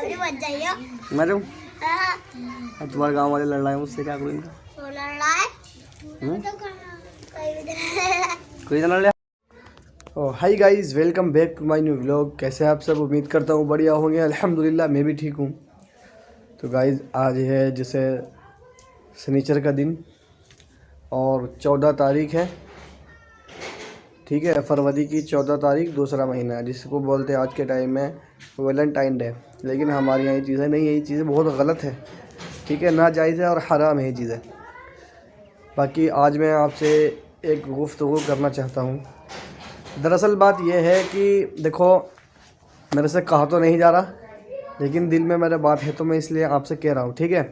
भी मत जाइए। मैं जाऊँ? हाँ। तुम्हारे गांव वाले लड़ रहे हैं मुझसे, क्या करूँ इनका? तो लड़ रहा है। कोई ना लड़ रहा। Oh hi guys, welcome back to my new vlog. कैसे हैं आप सब? उम्मीद करता हूँ बढ़िया होंगे। अल्हम्दुलिल्लाह मैं भी ठीक हूँ। तो गाइस आज है जैसे शनिचर का दिन और 14 तारीख है, ठीक है, फरवरी की 14 तारीख, दूसरा महीना है, जिसको बोलते हैं आज के टाइम में वैलेंटाइन डे। लेकिन हमारे यहाँ ये चीज़ें नहीं है, ये चीज़ें बहुत गलत है, ठीक है, नाजायज़ है और हराम है ये चीज़ें। बाकी आज मैं आपसे एक गुफ्तगू करना चाहता हूँ। दरअसल बात यह है कि देखो, मेरे से कहा तो नहीं जा रहा, लेकिन दिल में मेरे बात है तो मैं इसलिए आपसे कह रहा हूँ, ठीक है।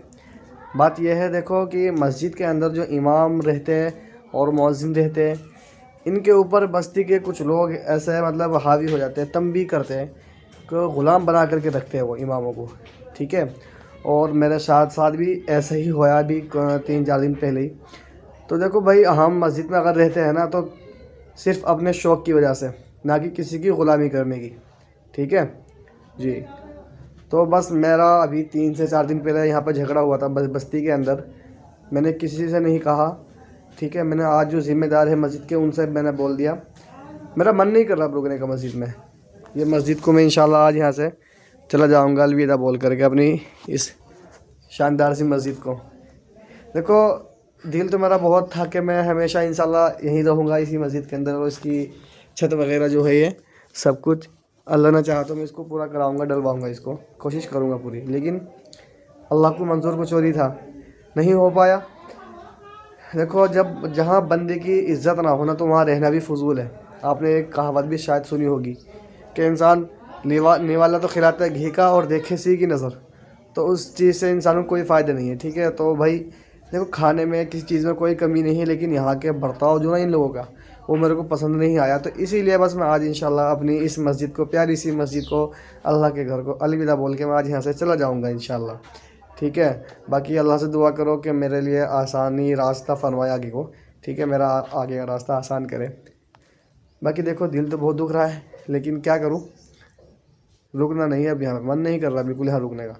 बात यह है, देखो कि मस्जिद के अंदर जो इमाम रहते हैं और मौज़िन रहते हैं, इनके ऊपर बस्ती के कुछ लोग ऐसे मतलब हावी हो जाते हैं, तंबी करते हैं कि ग़ुलाम बना करके रखते हैं वो इमामों को, ठीक है। और मेरे साथ साथ भी ऐसा ही हुआ अभी 3-4 दिन पहले ही। तो देखो भाई, हम मस्जिद में अगर रहते हैं ना तो सिर्फ़ अपने शौक़ की वजह से, ना कि किसी की ग़ुलामी करने की, ठीक है जी। तो बस मेरा अभी 3 से 4 दिन पहले यहाँ पर झगड़ा हुआ था बस्ती के अंदर। मैंने किसी से नहीं कहा, ठीक है। मैंने आज जो ज़िम्मेदार है मस्जिद के, उनसे मैंने बोल दिया। मेरा मन नहीं कर रहा रुकने का मस्जिद में। ये मस्जिद को मैं इंशाल्लाह आज यहाँ से चला जाऊँगा अलविदा बोल करके अपनी इस शानदार सी मस्जिद को। देखो, दिल तो मेरा बहुत था कि मैं हमेशा इंशाल्लाह यहीं रहूँगा इसी मस्जिद के अंदर, और इसकी छत वगैरह जो है ये सब कुछ अल्लाह ने चाहा तो मैं इसको पूरा कराऊँगा, डलवाऊँगा, इसको कोशिश करूँगा पूरी। लेकिन अल्लाह को मंजूर कुछ और ही था, नहीं हो पाया। देखो, जब जहाँ बंदे की इज़्ज़त ना हो ना तो वहाँ रहना भी फजूल है। आपने एक कहावत भी शायद सुनी होगी कि इंसान निवाला तो खिलाता है घी का और देखे सी की नज़र। तो उस चीज़ से इंसान को कोई फ़ायदा नहीं है, ठीक है। तो भाई देखो, खाने में किसी चीज़ में कोई कमी नहीं है, लेकिन यहाँ के बर्ताव जो ना इन लोगों का, वो मेरे को पसंद नहीं आया। तो इसीलिए बस मैं आज इंशाल्लाह अपनी इस मस्जिद को, प्यारी सी मस्जिद को, अल्लाह के घर को अलविदा बोल के मैं आज यहाँ से चला जाऊँगा इंशाल्लाह, ठीक है। बाकी अल्लाह से दुआ करो कि मेरे लिए आसानी रास्ता फरमाए आगे को, ठीक है, मेरा आगे का रास्ता आसान करे। बाकी देखो, दिल तो बहुत दुख रहा है, लेकिन क्या करूँ, रुकना नहीं है अब यहाँ, मन नहीं कर रहा बिल्कुल यहाँ रुकने का।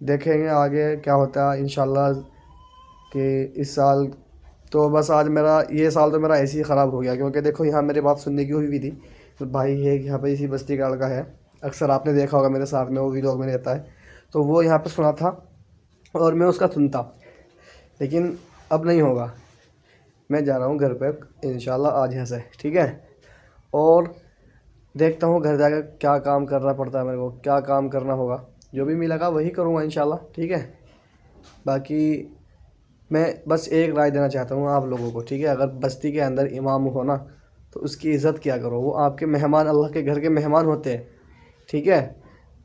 देखेंगे आगे क्या होता है इंशाल्लाह। कि इस साल तो बस आज मेरा ये साल तो मेरा ऐसे ही ख़राब हो गया, क्योंकि देखो यहाँ मेरी बात सुनने की हुई भी थी। तो भाई है यहाँ पे इसी बस्ती का लड़का है, अक्सर आपने देखा होगा मेरे साथ में, वो व्लॉग में रहता है। तो वो यहाँ पे सुना था और मैं उसका सुनता, लेकिन अब नहीं होगा। मैं जा रहा हूँ घर पे इंशाल्लाह आज यहाँ से, ठीक है। और देखता हूँ घर जाकर क्या काम करना पड़ता है मेरे को, क्या काम करना होगा, जो भी मिलेगा वही करूँगा इंशाल्लाह, ठीक है। बाकी मैं बस एक राय देना चाहता हूँ आप लोगों को, ठीक है। अगर बस्ती के अंदर इमाम हो ना तो उसकी इज़्ज़त किया करो, वो आपके मेहमान, अल्लाह के घर के मेहमान होते हैं, ठीक है।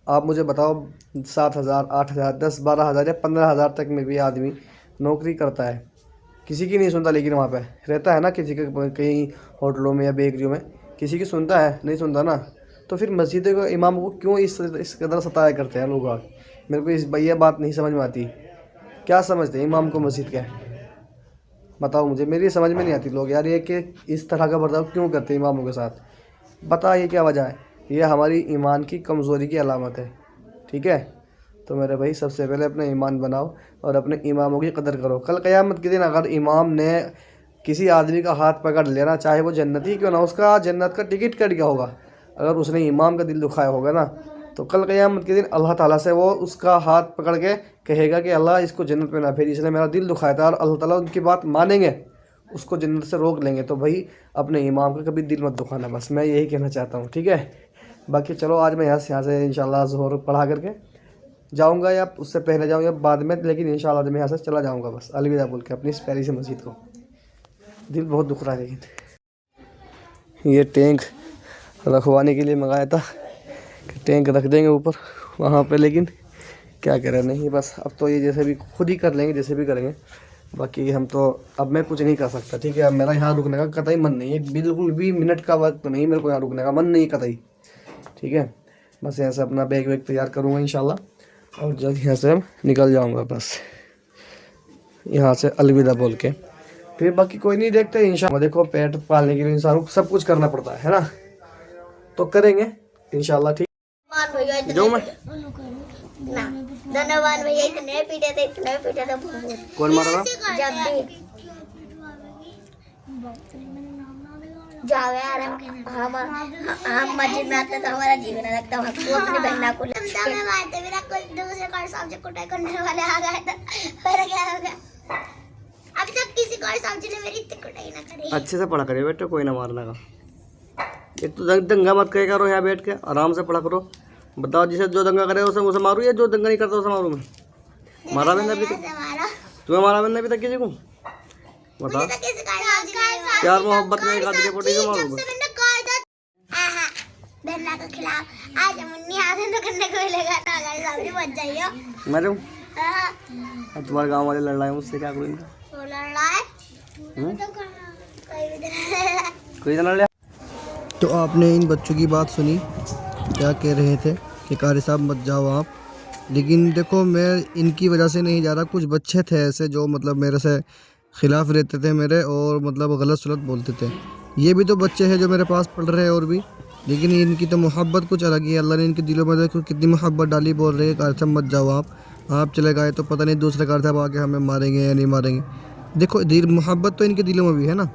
आप मुझे बताओ, 7,000, 8,000, 10-12 हज़ार या 15,000 तक में भी आदमी नौकरी करता है, किसी की नहीं सुनता, लेकिन वहाँ पे रहता है ना, किसी के कहीं होटलों में या बेकरियों में, किसी की सुनता है? नहीं सुनता ना। तो फिर मस्जिद को, इमाम को क्यों इस कदर सताया करते हैं लोग? मेरे को इस भैया बात नहीं समझ में आती। क्या समझते हैं इमाम को मस्जिद के? बताओ मुझे, मेरी समझ में नहीं आती लोग यार, ये कि इस तरह का बर्ताव क्यों करते हैं इमामों के साथ? बताइए क्या वजह है? ये हमारी ईमान की कमज़ोरी की अलामत है, ठीक है। तो मेरे भाई, सबसे पहले अपना ईमान बनाओ और अपने इमामों की कदर करो। कल क़यामत के दिन अगर इमाम ने किसी आदमी का हाथ पकड़ लेना, चाहे वो जन्नती क्यों ना, उसका जन्नत का टिकट कट गया होगा। अगर उसने इमाम का दिल दुखाया होगा ना, तो कल क़यामत के दिन अल्लाह ताला से वो उसका हाथ पकड़ के कहेगा कि अल्लाह इसको जन्नत में ना भेज, इसने मेरा दिल दुखाया था। और अल्लाह ताला उनकी बात मानेंगे, उसको जन्नत से रोक लेंगे। तो भाई अपने इमाम का कभी दिल मत दुखाना, बस मैं यही कहना चाहता हूँ, ठीक है। बाकी चलो, आज मैं यहाँ से इंशाल्लाह ज़ोहर पढ़ा करके जाऊँगा, या उससे पहले जाऊँ या बाद में, लेकिन इंशाल्लाह मैं यहाँ से चला जाऊँगा बस अलविदा बोल के अपनी इस प्यारी सी मस्जिद को। दिल बहुत दुख रहा है। लेकिन ये टैंक रखवाने के लिए मंगाया था कि टैंक रख देंगे ऊपर वहाँ पे, लेकिन क्या करें, नहीं, बस अब तो ये जैसे भी खुद ही कर लेंगे, जैसे भी करेंगे। बाकी हम तो, अब मैं कुछ नहीं कर सकता, ठीक है। अब मेरा यहाँ रुकने का कतई मन नहीं है, बिल्कुल भी मिनट का वक्त नहीं, मेरे को यहाँ रुकने का मन नहीं कतई, ठीक है। बस यहाँ से अपना बैग वैग तैयार करूँगा इंशाल्लाह और जल्द यहाँ से निकल जाऊँगा, बस यहाँ से अलविदा बोल के। फिर बाकी कोई नहीं, देखते इंशाल्लाह। देखो, पेट पालने के लिए इंसान को सब कुछ करना पड़ता है ना, तो करेंगे इंशाल्लाह, ठीक। जाऊँ मैं? ना दोनों बहन भैया इतने पीटे थे बहुत। कौन मारा था? जब भी जावे यार हम मस्जिद में आते तो हमारा जीवन लगता है। तू अपनी बहना को मैं मारते मेरा कुछ दूसरे कार साहब से कुटाई करने वाले आ गए तो फिर क्या हो गया। अभी तक किसी कार साहब ने मेरी इतनी कुटाई ना करी। अच्छे से पढ़ा करिए बेटे, कोई ना मारने का। एक तो दंगा मत करे करो, यहाँ बैठ के आराम से पढ़ा करो। बताओ, जिसे जो दंगा करे उसे मारू या जो दंगा नहीं करता उसे मारू मैं? मारा मैंने अभी तक? तुम्हें मारा मैंने अभी तक किसी को? बता। प्यार मोहब्बत में एक आदमी के पोटी क्यों मारूंगा? बहना के खिलाफ आज मुन्नी आदम तो करने को मिलेगा ना, गाड़ी सामने बच जाइयो। मैं जाऊँ? हाँ। तुम्हारे गांव वाले लड़ रहे हैं मुझसे, क्या करूँ? वो लड़ रहा है तो कोई भी कोई ना लड़ रहा। तो आपने इन बच्चों की बात सुनी, क्या कह रहे थे कि कारी साहब मत जाओ आप। लेकिन देखो, मैं इनकी वजह से नहीं जा रहा। कुछ बच्चे थे ऐसे जो मतलब मेरे से ख़िलाफ़ रहते थे मेरे, और मतलब गलत सलत बोलते थे। ये भी तो बच्चे हैं जो मेरे पास पढ़ रहे हैं और भी, लेकिन इनकी तो मोहब्बत कुछ अलग ही है। अल्लाह ने इनके दिलों में देखो कितनी मोहब्बत डाली। बोल रहे हैं कारी साहब मत जाओ आप चले गए तो पता नहीं दूसरे कारी साहब आके हमें मारेंगे या नहीं मारेंगे। देखो, दिल मोहब्बत तो इनके दिलों में भी है ना।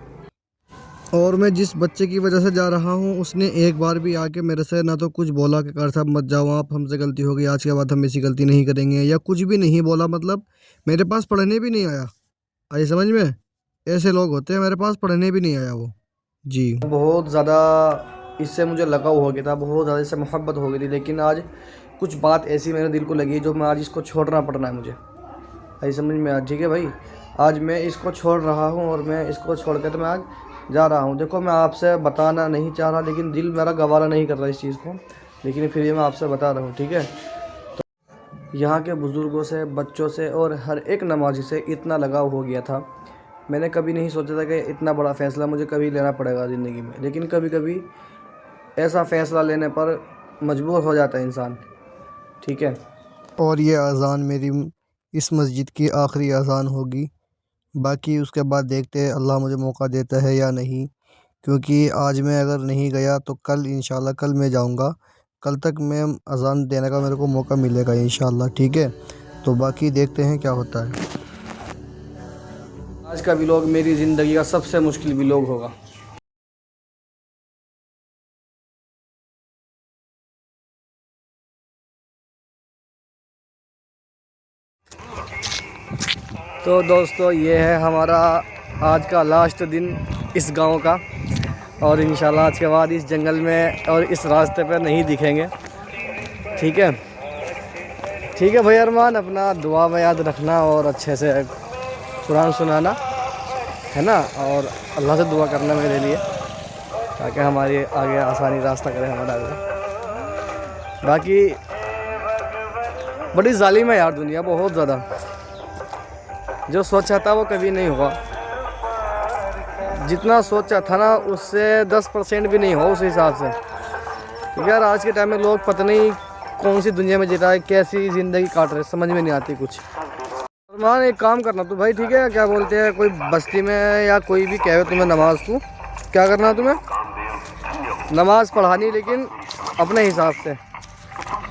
और मैं जिस बच्चे की वजह से जा रहा हूँ, उसने एक बार भी आके मेरे से ना तो कुछ बोला कि कार साहब मत जाओ आप, हमसे गलती हो गई, आज के बाद हम ऐसी गलती नहीं करेंगे, या कुछ भी नहीं बोला। मतलब मेरे पास पढ़ने भी नहीं आया। आई समझ में? ऐसे लोग होते हैं, मेरे पास पढ़ने भी नहीं आया वो। जी, बहुत ज़्यादा इससे मुझे लगाव हो गया था, बहुत ज़्यादा इससे मोहब्बत हो गई थी। लेकिन आज कुछ बात ऐसी मेरे दिल को लगी जो मैं आज इसको छोड़ना पड़ना है मुझे। आई समझ में? आज ठीक है भाई, आज मैं इसको छोड़ रहा हूँ और मैं इसको छोड़ कर तो मैं आज जा रहा हूँ। देखो, मैं आपसे बताना नहीं चाह रहा, लेकिन दिल मेरा गवारा नहीं कर रहा इस चीज़ को, लेकिन फिर ये मैं आपसे बता रहा हूँ, ठीक है। तो यहाँ के बुज़ुर्गों से, बच्चों से और हर एक नमाजी से इतना लगाव हो गया था। मैंने कभी नहीं सोचा था कि इतना बड़ा फ़ैसला मुझे कभी लेना पड़ेगा ज़िंदगी में, लेकिन कभी कभी ऐसा फ़ैसला लेने पर मजबूर हो जाता है इंसान, ठीक है। और ये अज़ान मेरी इस मस्जिद की आखिरी अज़ान होगी। बाकी उसके बाद देखते हैं अल्लाह मुझे मौका देता है या नहीं, क्योंकि आज मैं अगर नहीं गया तो कल इंशाल्लाह कल मैं जाऊंगा। कल तक मैं अज़ान देने का मेरे को मौका मिलेगा इंशाल्लाह, ठीक है। तो बाकी देखते हैं क्या होता है। आज का व्लॉग मेरी ज़िंदगी का सबसे मुश्किल व्लॉग होगा। तो दोस्तों, ये है हमारा आज का लास्ट दिन इस गांव का, और इंशाल्लाह आज के बाद इस जंगल में और इस रास्ते पर नहीं दिखेंगे, ठीक है। ठीक है भाई अरमान, अपना दुआ में याद रखना और अच्छे से कुरान सुनाना, है ना। और अल्लाह से दुआ करना मेरे लिए, ताकि हमारी आगे आसानी रास्ता करे हमारा आगे। बाकी बड़ी जालिम है यार दुनिया, बहुत ज़्यादा। जो सोचा था वो कभी नहीं हुआ, जितना सोचा था ना उससे 10% भी नहीं हो उस हिसाब से। क्योंकि यार आज के टाइम में लोग पता नहीं कौन सी दुनिया में जी रहा है, कैसी ज़िंदगी काट रहे, समझ में नहीं आती कुछ। मान एक काम करना तू भाई, ठीक है, क्या बोलते हैं, कोई बस्ती में या कोई भी कहे तुम्हें नमाज को क्या करना है, तुम्हें नमाज पढ़ानी, लेकिन अपने हिसाब से,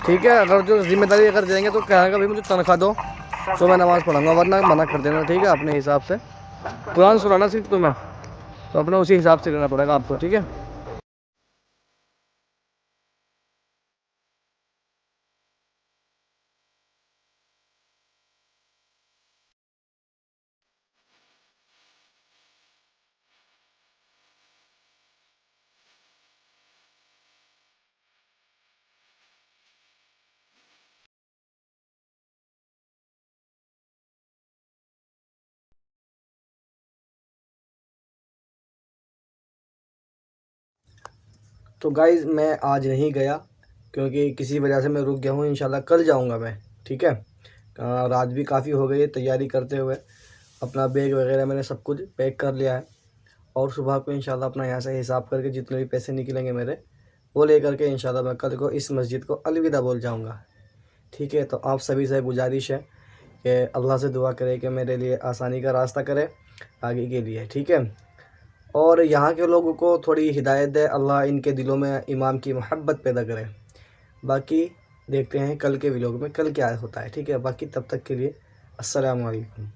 ठीक है। अगर जो जिम्मेदारी अगर देंगे तो कहेगा भाई मुझे तनख्वाह दो तो मैं नमाज़ पढ़ूंगा, वरना मना कर देना, ठीक है। अपने हिसाब से कुरान सुनाना सीख तुम्हें, तो अपना उसी हिसाब से करना पड़ेगा आपको, ठीक है। तो गाइज़, मैं आज नहीं गया क्योंकि किसी वजह से मैं रुक गया हूँ। इंशाल्लाह कल जाऊँगा मैं, ठीक है। रात भी काफ़ी हो गई है तैयारी करते हुए, अपना बैग वगैरह मैंने सब कुछ पैक कर लिया है, और सुबह को इंशाल्लाह अपना यहाँ से हिसाब करके जितने भी पैसे निकलेंगे मेरे, वो ले करके इंशाल्लाह मैं कल को इस मस्जिद को अलविदा बोल जाऊँगा, ठीक है। तो आप सभी से गुजारिश है कि अल्लाह से दुआ करे कि मेरे लिए आसानी का रास्ता करे आगे के लिए, ठीक है। और यहाँ के लोगों को थोड़ी हिदायत दे, अल्लाह इनके दिलों में इमाम की मोहब्बत पैदा करे। बाकी देखते हैं कल के व्लॉग में कल क्या होता है, ठीक है। बाकी तब तक के लिए अस्सलाम वालेकुम।